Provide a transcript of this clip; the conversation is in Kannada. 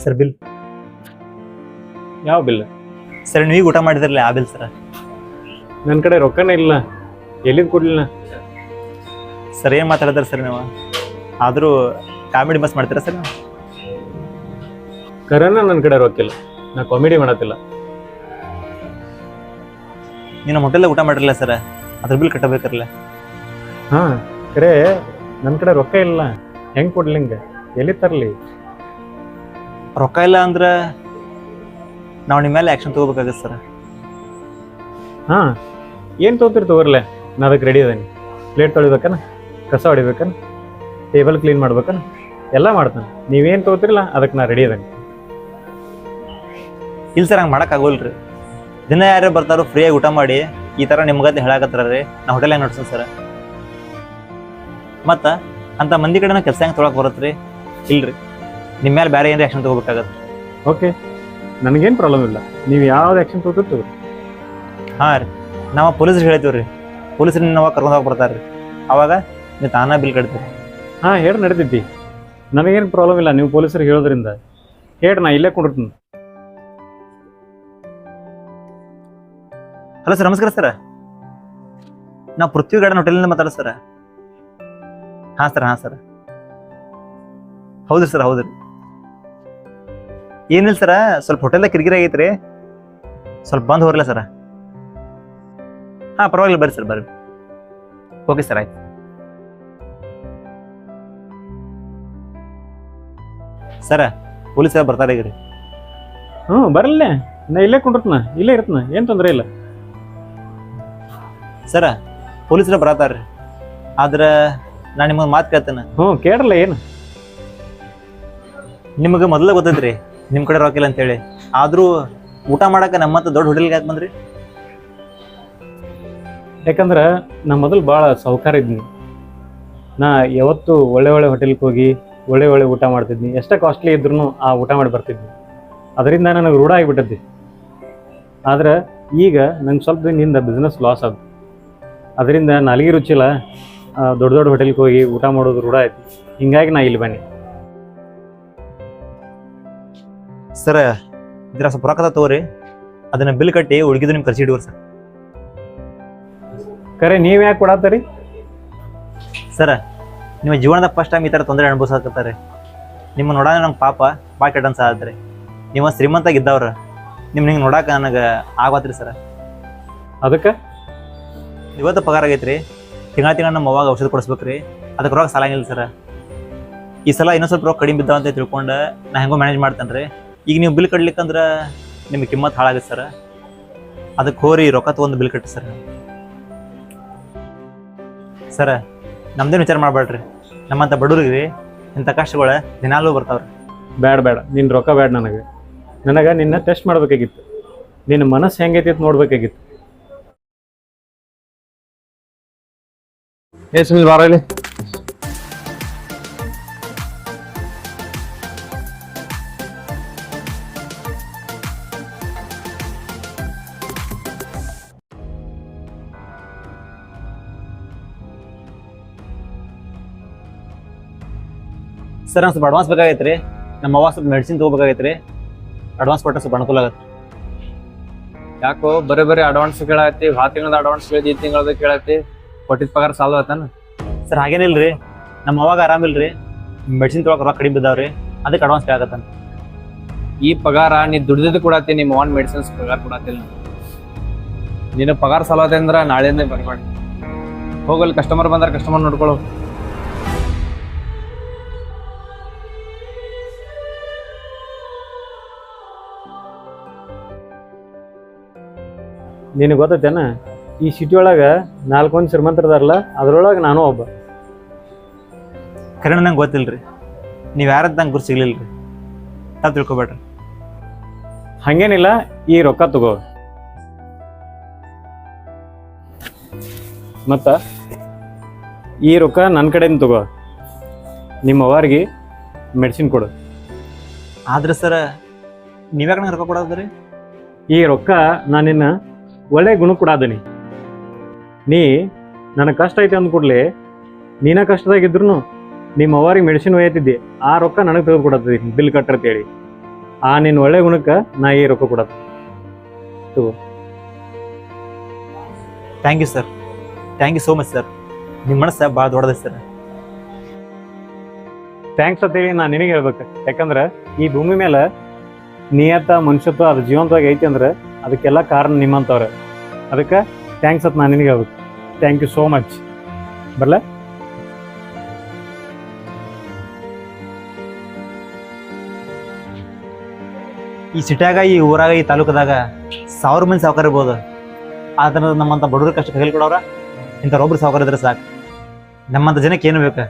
Sir bill. ಯಾವ ಬಿಲ್? ಸರ್ ನೀವೀಗ ಊಟ ಮಾಡಿದ್ರಲ್ಲ ಆ ಬಿಲ್ ಸರ್. ನನ್ನ ಕಡೆ ರೊಕ್ಕನೇ ಇಲ್ಲ, ಎಲ್ಲಿಂದ ಕೊಡ್ಲಿಲ್ಲ? ಸರ್ ಏನು ಮಾತಾಡಿದ್ರಿ ಸರ್ ನೀವು? ಆದರೂ ಕಾಮಿಡಿ ಮಸ್ ಮಾಡ್ತೀರಾ ಸರ್ ನೀವು? ಕರೆನ ನನ್ನ ಕಡೆ ರೊಕ್ಕಿಲ್ಲ, ನಾ ಕಾಮಿಡಿ ಮಾಡತ್ತಿಲ್ಲ. ನೀನು ನಮ್ಮ ಹೋಟೆಲ್ದಾಗ ಊಟ ಮಾಡಿರಲ್ಲ ಸರ್, ಅದ್ರ ಬಿಲ್ ಕಟ್ಟಬೇಕಿರಲ್ಲ. ಹಾಂ ಕರೆ, ನನ್ನ ಕಡೆ ರೊಕ್ಕ ಇಲ್ಲ, ಹೆಂಗೆ ಕೊಡ್ಲಿ? ಹಿಂಗೆ ಎಲ್ಲಿ ತರಲಿ? ರೊಕ್ಕ ಇಲ್ಲ ಅಂದ್ರೆ ನಾವು ನಿಮ್ಮ ಮೇಲೆ ಆ್ಯಕ್ಷನ್ ತೊಗೋಬೇಕಾಗತ್ತೆ ಸರ್. ಹಾಂ ಏನು ತಗೋರ್ಲೆ, ನಾ ಅದಕ್ಕೆ ರೆಡಿ ಅದೇನಿ. ಪ್ಲೇಟ್ ತೊಳಿಬೇಕನ, ಕಸ ಹೊಡಿಬೇಕನ, ಟೇಬಲ್ ಕ್ಲೀನ್ ಮಾಡ್ಬೇಕನ, ಎಲ್ಲ ಮಾಡ್ತಾನೆ. ನೀವೇನು ತೊಗೋತಿರಲ್ಲ ಅದಕ್ಕೆ ನಾ ರೆಡಿ ಅದೇನಿ. ಇಲ್ಲ ಸರ್, ಹಂಗೆ ಮಾಡೋಕ್ಕಾಗೋಲ್ರಿ. ದಿನ ಯಾರೇ ಬರ್ತಾರೋ ಫ್ರೀಯಾಗಿ ಊಟ ಮಾಡಿ ಈ ಥರ ನಿಮ್ಗತ್ತೆ ಹೇಳಕತ್ತಾರ ರೀ. ನಾ ಹೋಟೆಲ್ ಹೆಂಗೆ ನೋಡ್ಸೋಣ ಸರ್? ಮತ್ತು ಅಂಥ ಮಂದಿ ಕಡೆ ಕೆಲಸ ಹೆಂಗೆ ತೊಗೊಳಕ್ಕೆ ಬರುತ್ತೆ ರೀ? ಇಲ್ರಿ, ನಿಮ್ಮ ಮೇಲೆ ಬೇರೆ ಏನು ಆ್ಯಕ್ಷನ್ ತೊಗೋಬೇಕಾಗತ್ತೆ. ಓಕೆ, ನನಗೇನು ಪ್ರಾಬ್ಲಮ್ ಇಲ್ಲ, ನೀವು ಯಾವ್ದು ಆ್ಯಕ್ಷನ್ ತೊಗೊತಿರ್ತೀವಿ. ಹಾಂ ರೀ, ನಾವು ಪೊಲೀಸ್ರಿಗೆ ಹೇಳ್ತೀವಿ ರೀ. ಪೊಲೀಸ್ರಿಗೆ ನಾವು ಕರ್ಕೊಂಡು ಹೋಗಿ ಬರ್ತಾರೆ ರೀ. ಅವಾಗ ನೀವು ತಾನೇ ಬಿಲ್ ಕಟ್ತೀರಿ. ಹಾಂ ಹೇಳಿ ನಡೀತೈತಿ, ನನಗೇನು ಪ್ರಾಬ್ಲಮ್ ಇಲ್ಲ. ನೀವು ಪೊಲೀಸರಿಗೆ ಹೇಳೋದ್ರಿಂದ ಹೇಳಿ, ನಾ ಇಲ್ಲೇ ಕೊಡಿರ್ತೀನಿ. ಹಲೋ ಸರ್, ನಮಸ್ಕಾರ ಸರ್. ನಾವು ಪೃಥ್ವಿ ಗಾರ್ಡನ್ ಹೋಟೆಲಿಂದ ಮಾತಾಡೋದು ಸರ್. ಹಾಂ ಸರ್, ಹಾಂ ಸರ್, ಹೌದು ಸರ್, ಹೌದು ರೀ. ಏನಿಲ್ಲ ಸರ, ಸ್ವಲ್ಪ ಹೋಟೆಲ್ದಾಗ ಕಿರಿಕಿರಿ ಆಗೈತೆ ರೀ, ಸ್ವಲ್ಪ ಬಂದು ಹೋಗ್ರಲ್ಲ ಸರ. ಹಾಂ ಪರವಾಗಿಲ್ಲ, ಬರ್ರಿ ಸರ್, ಬರ್ರಿ. ಓಕೆ ಸರ್, ಆಯ್ತು. ಸರ ಪೊಲೀಸರು ಬರ್ತಾರೆ ಈಗ ರೀ. ಹ್ಞೂ ಬರಲ್ಲೇ, ನಾ ಇಲ್ಲೇ ಕೊಂಡಿರ್ತನ, ಇಲ್ಲೇ ಇರ್ತನ, ಏನು ತೊಂದರೆ ಇಲ್ಲ. ಸರ ಪೊಲೀಸರು ಬರತ್ತಾರ ರೀ, ಆದ್ರೆ ನಾನು ನಿಮಗೆ ಮಾತು ಕೇಳ್ತೇನೆ. ಹ್ಞೂ ಕೇಳಲ್ಲ, ಏನು ನಿಮಗೆ ಮೊದಲೇ ಗೊತ್ತೈತ್ರಿ ನಿಮ್ಮ ಕಡೆ ರೊಕ್ಕಿಲ್ಲ ಅಂತೇಳಿ. ಆದರೂ ಊಟ ಮಾಡಕ್ಕೆ ನಮ್ಮಂತ ದೊಡ್ಡ ಹೋಟೆಲ್ಗೆ ಯಾಕೆ ಬಂದ್ರಿ? ಯಾಕಂದ್ರೆ ನಾ ಮೊದಲು ಭಾಳ ಸೌಕಾರ ಇದ್ದೀನಿ. ನಾ ಯಾವತ್ತು ಒಳ್ಳೆ ಒಳ್ಳೆ ಹೋಟೆಲ್ಗೆ ಹೋಗಿ ಒಳ್ಳೆ ಒಳ್ಳೆ ಊಟ ಮಾಡ್ತಿದ್ನಿ. ಎಷ್ಟೇ ಕಾಸ್ಟ್ಲಿ ಇದ್ರೂ ಆ ಊಟ ಮಾಡಿ ಬರ್ತಿದ್ನಿ. ಅದರಿಂದ ನನಗೆ ರೂಢ ಆಗಿಬಿಟ್ಟದ್ದಿ. ಆದ್ರೆ ಈಗ ನಂಗೆ ಸ್ವಲ್ಪ ದಿನದಿಂದ ಬಿಸ್ನೆಸ್ ಲಾಸ್ ಆಯ್ತು. ಅದರಿಂದ ನಾಲ್ಗೆ ರುಚಿಲ್ಲ, ದೊಡ್ಡ ದೊಡ್ಡ ಹೋಟೆಲ್ಗೆ ಹೋಗಿ ಊಟ ಮಾಡೋದು ರೂಢ ಆಯ್ತು. ಹಿಂಗಾಗಿ ನಾ ಇಲ್ಲಿ ಬನ್ನಿ. ಸರ ಇದ್ರ ಸ್ವಲ್ಪ ರೊಕ್ಕ ತಗೋರಿ, ಅದನ್ನ ಬಿಲ್ ಕಟ್ಟಿ ಉಳ್ಗಿದ್ದು ನಿಮ್ಗೆ ಖರ್ಚು ಇಡುವ್ರಿ ಸರ್. ಕರೆ ನೀವು ಯಾಕೆ ಕೊಡತ್ತೀರಿ? ಸರ ನಿಮ್ಮ ಜೀವನದ ಫಸ್ಟ್ ಟೈಮ್ ಈ ಥರ ತೊಂದರೆ ಅನುಭವಿಸಕತ್ತಾರೆ. ನಿಮ್ಮ ನೋಡೋಣ ನಂಗೆ ಪಾಪ ಭಾಳ ಕೆಟ್ಟ ಅನ್ಸಾದ್ರಿ. ನೀವು ಶ್ರೀಮಂತಾಗಿದ್ದವ್ರ, ನಿಮ್ಮ ಹಿಂಗೆ ನೋಡಕ್ಕೆ ನನಗೆ ಆಗತ್ರಿ ಸರ. ಅದಕ್ಕೆ ಇವತ್ತು ಪಗಾರ ಆಗೈತ್ರಿ, ತಿಂಗಳ ನಮ್ಮ ಅವಾಗ ಔಷಧ ಕೊಡಿಸ್ಬೇಕ್ರಿ, ಅದಕ್ಕೆ ರೊಕ್ಕ ಸಾಲಂಗಿಲ್ಲ ಸರ. ಈ ಸಲ ಇನ್ನೊಂದು ಸ್ವಲ್ಪ ರೊಕ್ಕ ಕಡಿಮೆ ಬಿದ್ದಾವ ಅಂತ ತಿಳ್ಕೊಂಡು ನಾ ಹೆಂಗೋ ಮ್ಯಾನೇಜ್ ಮಾಡ್ತೇನೆ ರೀ. ಈಗ ನೀವು ಬಿಲ್ ಕಟ್ಲಿಕ್ಕಂದ್ರೆ ನಿಮಗೆ ಕಿಮ್ಮತ್ತು ಹಾಳಾಗುತ್ತೆ ಸರ. ಅದಕ್ಕೆ ಹೋರಿ ರೊಕ್ಕ ತೊಗೊಂಡು ಬಿಲ್ ಕಟ್ಟಿ ಸರ್. ಸರ ನಮ್ದೇನು ವಿಚಾರ ಮಾಡಬೇಡ್ರಿ, ನಮ್ಮಂಥ ಬಡವ್ರಿಗೆ ಇಂಥ ಕಷ್ಟಗಳು ದಿನಾಲೂ ಬರ್ತಾವ್ರಿ. ಬೇಡ ಬೇಡ, ನಿನ್ನ ರೊಕ್ಕ ಬೇಡ ನನಗೆ. ನನಗೆ ನಿನ್ನ ಟೆಸ್ಟ್ ಮಾಡಬೇಕಾಗಿತ್ತು, ನಿನ್ನ ಮನಸ್ಸು ಹೆಂಗೈತಿ ಅಂತ ನೋಡ್ಬೇಕಾಗಿತ್ತು. ಸುನಿಲ್ ಬಾರ ಇಲ್ಲಿ. ಸರ್ ನಂಗೆ ಸ್ವಲ್ಪ ಅಡ್ವಾನ್ಸ್ ಬೇಕಾಗೈತೆ ರೀ. ನಮ್ಮ ಅವ್ವ ಸ್ವಲ್ಪ ಮೆಡಿಸಿನ್ ತೊಗೋಬೇಕಾಗೈತೆ ರೀ. ಅಡ್ವಾನ್ಸ್ ಕೊಟ್ಟರೆ ಸ್ವಲ್ಪ ಅನುಕೂಲ ಆಗತ್ತೆ. ಯಾಕೋ ಬರೀ ಬರೀ ಅಡ್ವಾನ್ಸ್ ಕೇಳತ್ತಿ? 10 ತಿಂಗಳದ ಅಡ್ವಾನ್ಸ್ ಕೇಳಿ, 2 ತಿಂಗಳದ ಕೇಳತ್ತಿ, ಕೊಟ್ಟಿದ್ದ ಪಗಾರ ಸಾಲ್ವ್ ಆತಾನ? ಸರ್ ಹಾಗೇನಿಲ್ಲ ರೀ, ನಮ್ಮ ಅವಾಗ ಆರಾಮಿಲ್ಲ ರೀ, ಮೆಡಿಸಿನ್ ತೊಗೊಳಕ್ಕೆ ರೊಕ್ಕ ಕಡಿಮೆ ಬಿದ್ದಾವ್ರಿ, ಅದಕ್ಕೆ ಅಡ್ವಾನ್ಸ್ ಕೇಳಕತ್ತಾನ. ಈ ಪಗಾರ ನೀ ದುಡ್ದಿದ್ದು ಕೊಡತ್ತಿ, ನಿಮ್ಮ ಓನ್ ಮೆಡಿಸಿನ್ಸ್ ಪಗಾರ ಕೊಡತ್ತಿಲ್ಲ. ನಿನ್ನ ಪಗಾರ ಸಾಲ್ವ್ ಆತ ಅಂದ್ರೆ ನಾಳೆನೇ ಬರ್ಬೇಡಿ. ಹೋಗಲ್ಲಿ ಕಸ್ಟಮರ್ ಬಂದ್ರೆ ಕಸ್ಟಮರ್ ನೋಡ್ಕೊಳ್ಳೋ. ನಿನಗೆ ಗೊತ್ತೈತೇನ, ಈ ಸಿಟಿ ಒಳಗೆ 4 ಮಂದಿ ಶ್ರೀಮಂತರದಾರಲ್ಲ, ಅದ್ರೊಳಗೆ ನಾನು ಒಬ್ಬ. ಕರೆಣ ನಂಗೆ ಗೊತ್ತಿಲ್ಲ ರೀ, ನೀವು ಯಾರದ್ದು ನಂಗೆ ಗುರು ಸಿಗ್ಲಿಲ್ಲ ರೀ, ತಾವು ತಿಳ್ಕೊಬೇಡ್ರಿ. ಹಾಗೇನಿಲ್ಲ, ಈ ರೊಕ್ಕ ತಗೋ, ಮತ್ತು ಈ ರೊಕ್ಕ ನನ್ನ ಕಡೆಯಿಂದ ತಗೋ, ನಿಮ್ಮ ಅವ್ರಿಗೆ ಮೆಡಿಸಿನ್ ಕೊಡು. ಆದ್ರೆ ಸರ ನೀವ್ಯಾಕೆ ನಂಗೆ ರೊಕ್ಕ ಕೊಡೋದ್ರಿ? ಈ ರೊಕ್ಕ ನಾನಿನ್ನ ಒಳ್ಳೆ ಗುಣ ಕೊಡಾದನಿ. ನೀ ನನಗೆ ಕಷ್ಟ ಐತೆ ಅಂದ್ಕೂಡ್ಲಿ, ನೀನ ಕಷ್ಟದಾಗಿದ್ರು ನಿಮ್ಮ ಅವ್ರಿಗೆ ಮೆಡಿಸಿನ್ ಒಯ್ಯತಿದ್ದಿ, ಆ ರೊಕ್ಕ ನನಗೆ ತೆಗೆದು ಕೊಡತ್ತಿ ಬಿಲ್ ಕಟ್ಟರ್ತೇಳಿ. ಆ ನಿನ್ನ ಒಳ್ಳೆ ಗುಣಕ್ಕೆ ನಾ ಈ ರೊಕ್ಕ ಕೊಡತ್ತೆ. Thank you sir, thank you so much sir. ನಿಮ್ಮ ಮನಸ್ಸು ಭಾಳ ದೊಡ್ಡದ ಸರ್. ಥ್ಯಾಂಕ್ಸ್ ಅಂತೇಳಿ ನಾನು ನಿನಗೆ ಹೇಳ್ಬೇಕು. ಯಾಕಂದ್ರೆ ಈ ಭೂಮಿ ಮೇಲೆ ನಿಯತ ಮನುಷ್ಯತ್ವ ಅದು ಜೀವಂತವಾಗಿ ಐತಿ ಅಂದ್ರೆ ಅದಕ್ಕೆಲ್ಲ ಕಾರಣ ನಿಮ್ಮಂಥವ್ರೆ. ಅದಕ್ಕೆ ಥ್ಯಾಂಕ್ಸ್ ಅಂತ ನಾನು ನಿನಗೆ ಹೇಳ್ಬೇಕು. Thank you so much. ಬರಲ್ಲ. ಈ ಸಿಟ್ಯಾಗ, ಈ ಊರಾಗ, ಈ ತಾಲೂಕದಾಗ 1000 ಮಂದಿ ಸಾವುಕಾರ ಇರ್ಬೋದು. ಆದ್ರೆ ನಮ್ಮಂಥ ಬಡವ್ರ ಕಷ್ಟ ಕೈಲಿ ಕೊಡೋರ ಇಂಥವ್ರೊಬ್ರು ಸಾವುಕಾರ ಇದ್ರೆ ಸಾಕು. ನಮ್ಮಂಥ ಜನಕ್ಕೆ ಏನು ಬೇಕು?